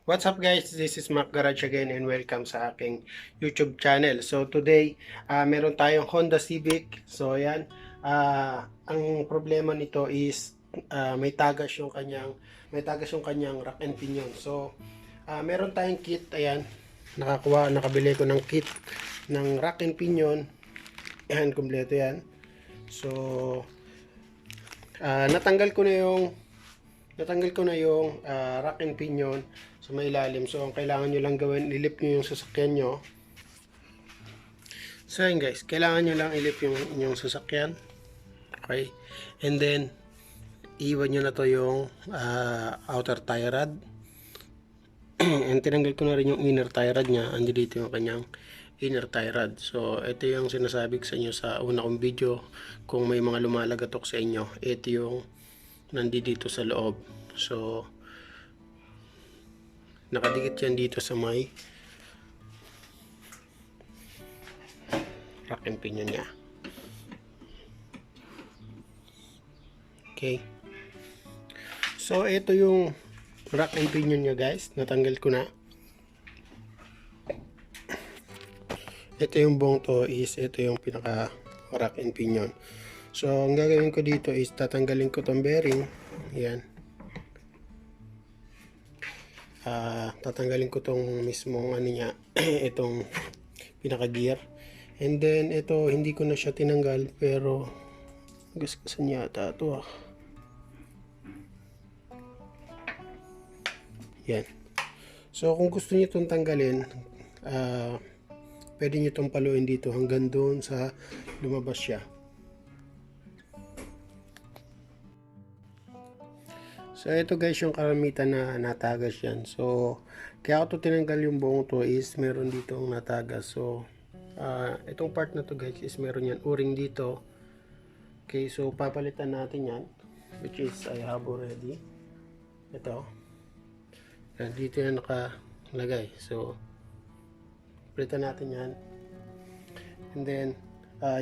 What's up guys? This is Mac Garage again and welcome sa aking YouTube channel. So today, meron tayong Honda Civic. So ayan, ang problema nito is may tagas yung kanyang rack and pinion. So meron tayong kit, ayan, nakabili ko ng kit ng rack and pinion. Ayan, kumpleto yan. So natanggal ko na yung rack and pinion sa may ilalim. So ang kailangan nyo lang gawin, ilip nyo yung sasakyan nyo. So yun guys, kailangan nyo lang ilip yung inyong sasakyan. Okay, and then iwan nyo na to yung outer tie rod. And tinanggal ko na rin yung inner tie rod nya. Andi dito yung kanyang inner tie rod. So ito yung sinasabi ko sa inyo sa una kong video. Kung may mga lumalagatok sa inyo, ito yung nandito sa loob. So nakadikit yan dito sa may rack and pinion nya. Okay, so ito yung rack and pinion nya guys, natanggal ko na. Ito yung buong to is ito yung pinaka rack and pinion. So ang gagawin ko dito is tatanggalin ko tong bearing. Yan, tatanggalin ko tong mismong ano niya itong pinaka gear, and then ito hindi ko na siya tinanggal pero gasgasan yata ito yan. So kung gusto niyo itong tanggalin, pwede niyo itong paluin dito hanggang doon sa lumabas siya. So ito guys yung karamitan na natagas yan. So kaya ako to tinanggal yung buong to is meron dito ang natagas. So itong part na to guys is meron yan o-ring dito. Okay, so papalitan natin yan, which is I have already. Ito dito yan nakalagay. So palitan natin yan, and then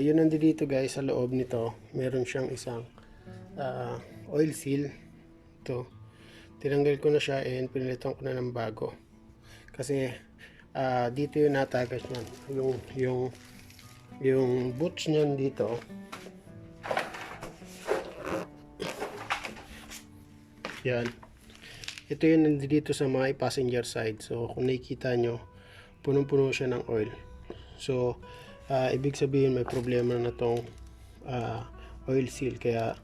yun nandito guys sa loob nito. Meron siyang isang oil seal. Ito, tinanggal ko na siya and pinalitan ko na ng bago kasi dito yung natagas niyan, yung boots niyan dito. Yan, ito yung nandito sa mga passenger side. So kung nakikita nyo, punong-puno siya ng oil. So ibig sabihin may problema na tong oil seal, kaya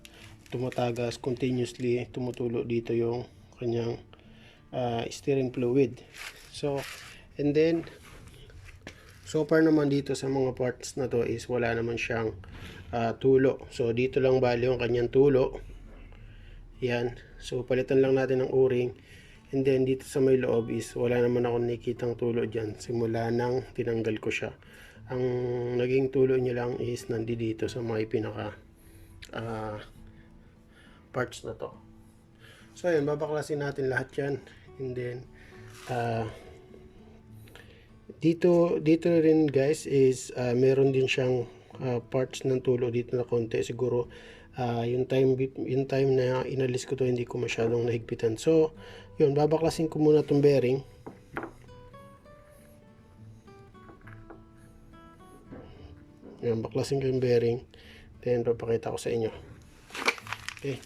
tumatagas continuously, tumutulo dito yung kanyang steering fluid. So and then so far naman dito sa mga parts na to is wala naman siyang tulo. So dito lang bali yung kanyang tulo. Yan, so palitan lang natin ng o-ring, and then dito sa may loob is wala naman ako nakikitang tulo dyan simula nang tinanggal ko siya. Ang naging tulo niya lang is nandito sa may pinaka parts na to. So ayun, babaklasin natin lahat yan, and then dito rin guys is meron din siyang parts ng tulo dito na konti. Siguro yung time na inalis ko to hindi ko masyadong nahigpitan. So yun, babaklasin ko muna tong bearing. Yan, baklasin ko yung bearing, then papakita ko sa inyo. Okay,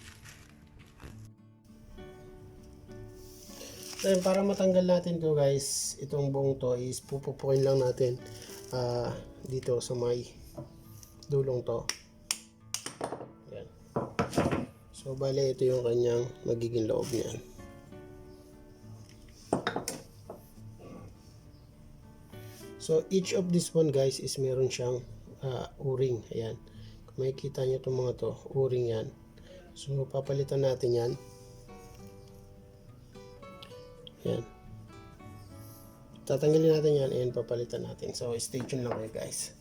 then para matanggal natin to guys, itong buong to is pupupukin lang natin dito sa may dulong to. Yan. So bale ito yung kanyang magiging loob niyan. So each of this one guys is meron siyang o-ring. Ayan, kung makikita nyo itong mga to, o-ring yan. So papalitan natin yan. Yan, tatanggalin natin yan and papalitan natin. So stay tuned lang kayo guys.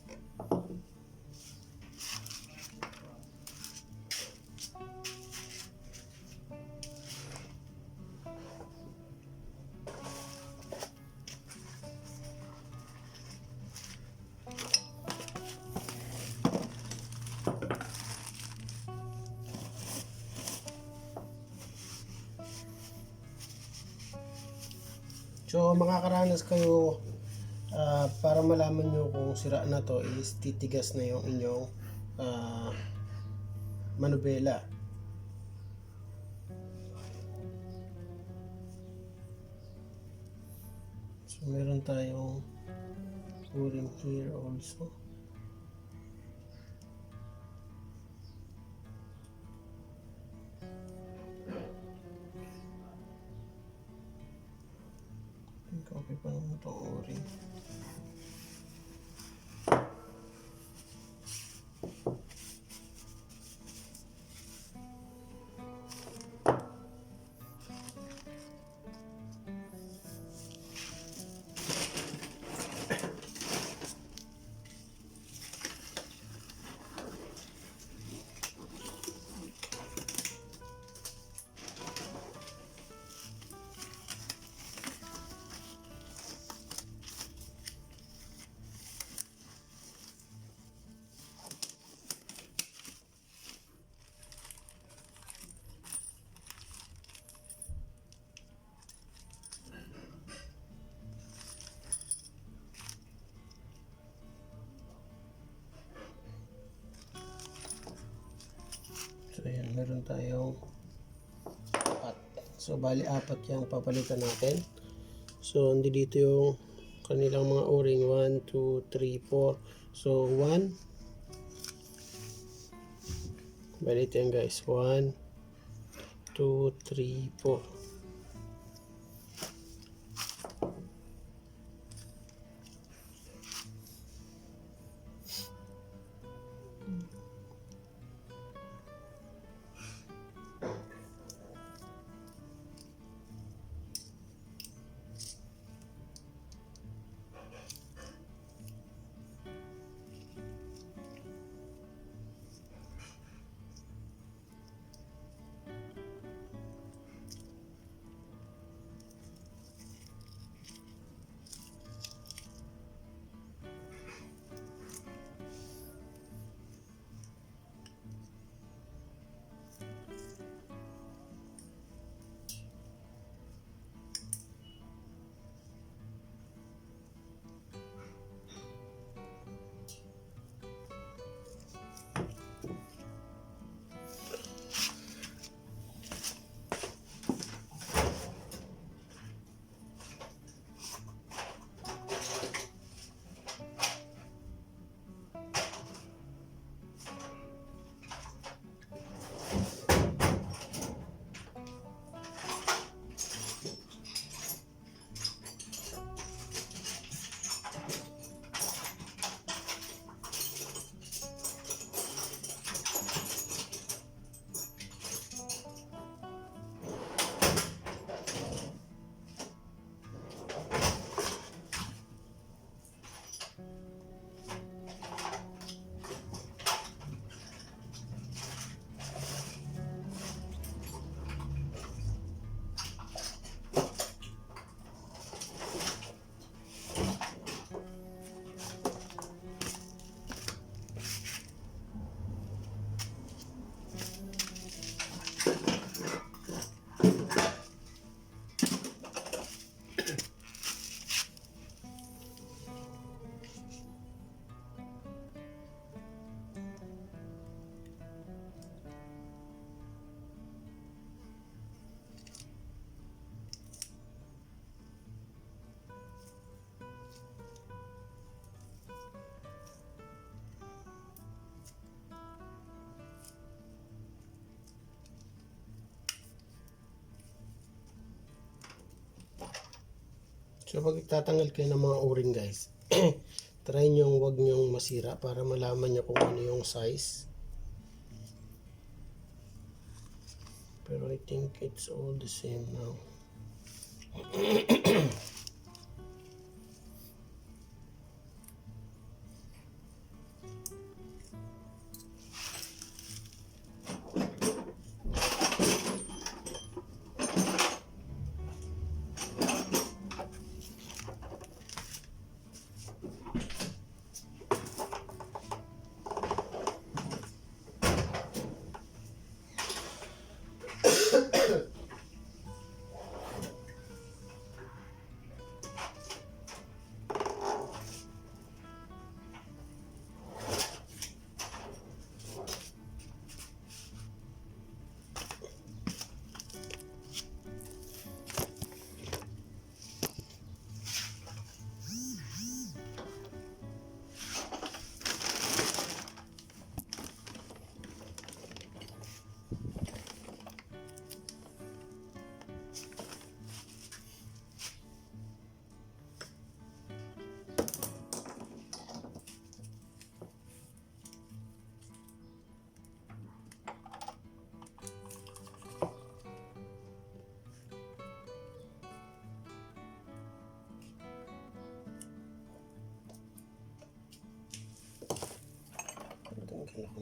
So makakaranas kayo para malaman nyo kung sira na to is titigas na yung inyong manubela. So meron tayong o-ring here also. Okay pa naman itong o-ring. So ayan, meron tayong 4. So bali 4 yung papalitan natin. So hindi dito yung kanilang mga o-ring 1, 2, 3, 4. So 1. Bali ito yan guys. 1, 2, 3, 4. So pag tatanggal kayo ng mga o-ring guys, try nyo wag nyong masira para malaman nyo kung ano yung size. Pero I think it's all the same now.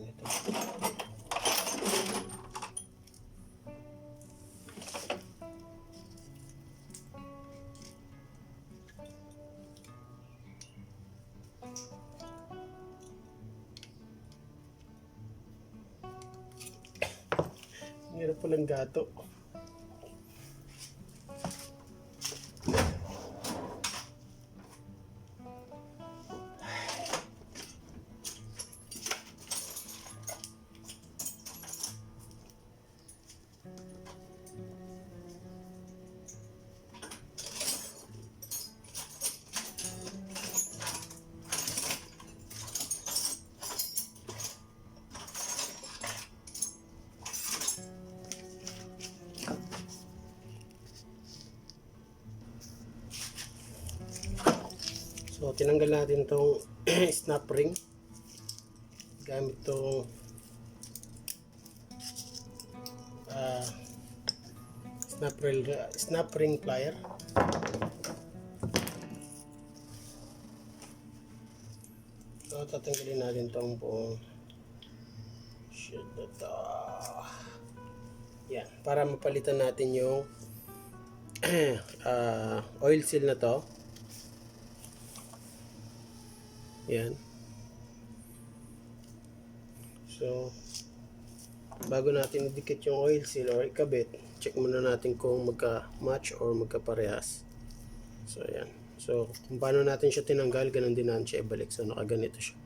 nito. Hirap palang gato. So, tinanggal natin itong snap ring gamit itong snap ring plier. So, tatanggalin natin itong buong shit na ito. Yan, para mapalitan natin yung oil seal na to. Yan. So, bago natin idikit yung oil seal or ikabit, check muna natin kung magka-match or magkaparehas. So, yan. So, kung paano natin siya tinanggal, ganun din natin siya ibalik. So, nakaganito siya.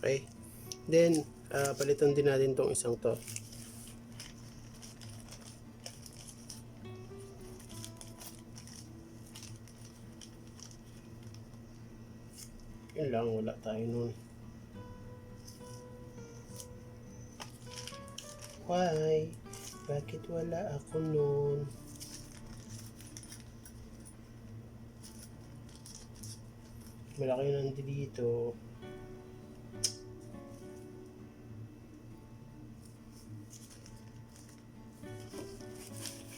Okay. Then, palitan din natin tong isang to. Yun lang, wala tayo nun. Why? Bakit wala ako nun? Malaki nandito.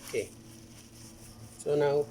Okay. So now,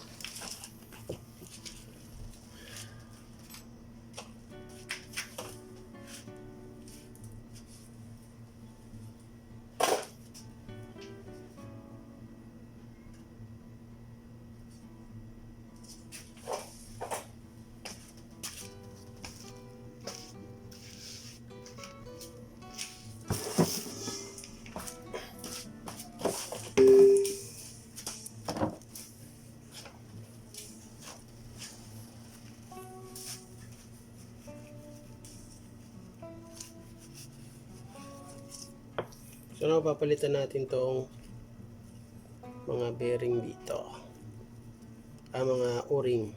papalitan natin tong mga bearing dito. Mga o-ring.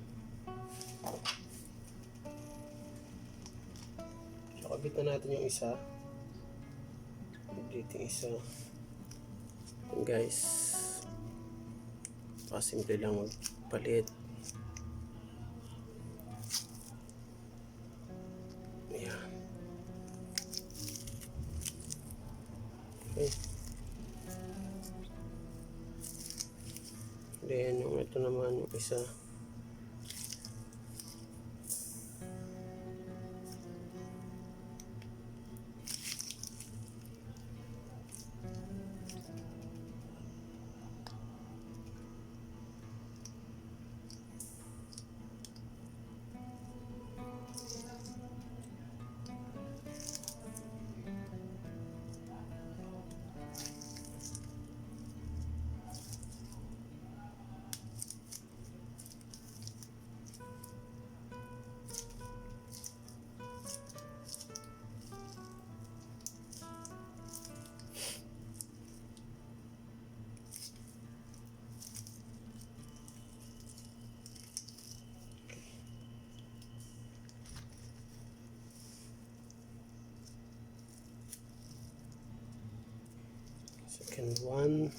So, kabitan natin yung isa. Dito yung isa. And guys, simple lang magpalit. Ayan. Okay. Then, yung ito naman, yung isa. Second one.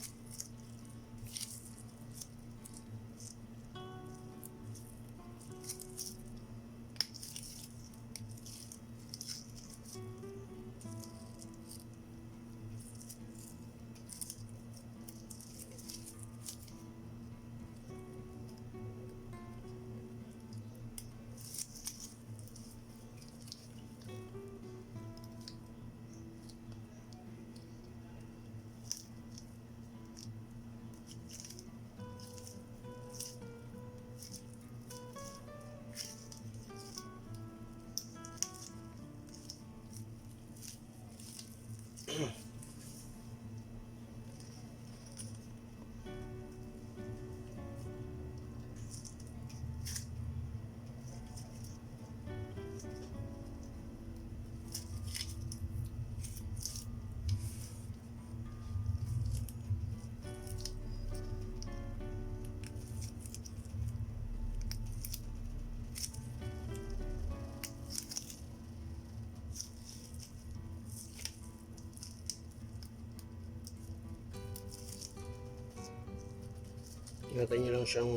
Ingatan nyo lang siyang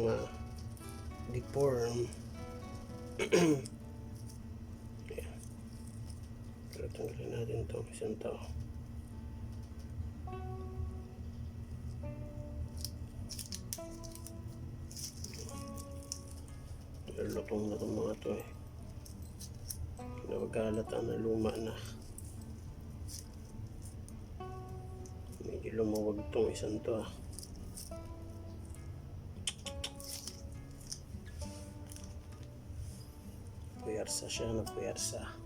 deform. Ayan. Pero tanggalin natin itong isang to. Lutong na itong mga to eh. Nagkalata na luma na. Medyo lumawag itong isang to ah. Puyarsa siya, napuyarsa.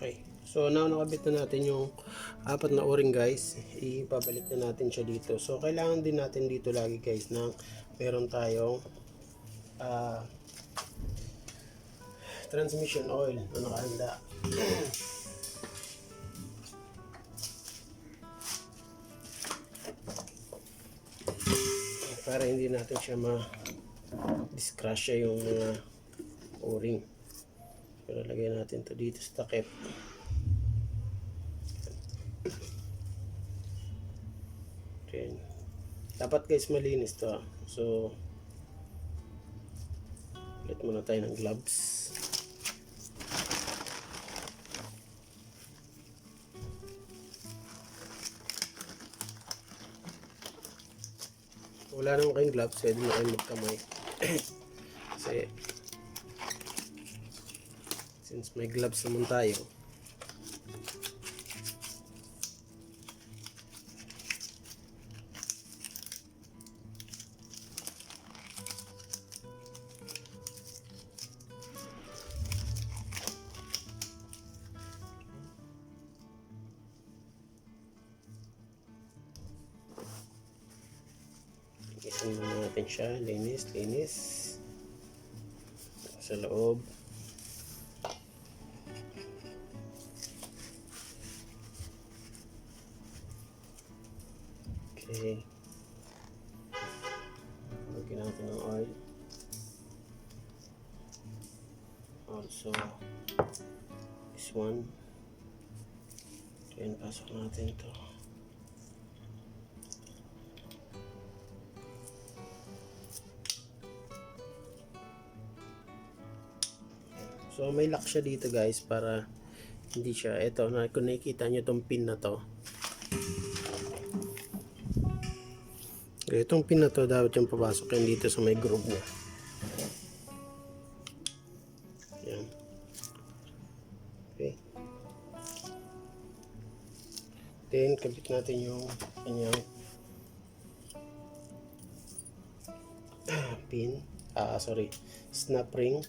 Okay, so now nakabit na natin yung apat na o-ring guys. Ipabalik na natin siya dito. So kailangan din natin dito lagi guys na meron tayong transmission oil na nakahanda. Para hindi natin siya ma-discrasya yung mga o-ring. Pero lagay natin to dito sa takip. Okay. Dapat guys malinis to. So ulit muna tayo ng gloves. Wala naman kayong gloves, pwede na kayong magkamay. Kasi since may gloves naman tayo, isin muna natin siya, linis sa loob. Okay, lagyan natin ng oil. Also this one, then pasok natin ito. So may lock siya dito guys para hindi siya, ito na kung nakikita nyo itong pin na to. Itong pin na to dapat yung papasok yan dito sa may groove niya. Yan. Okay. Then kabit natin yung kanyang pin, snap ring.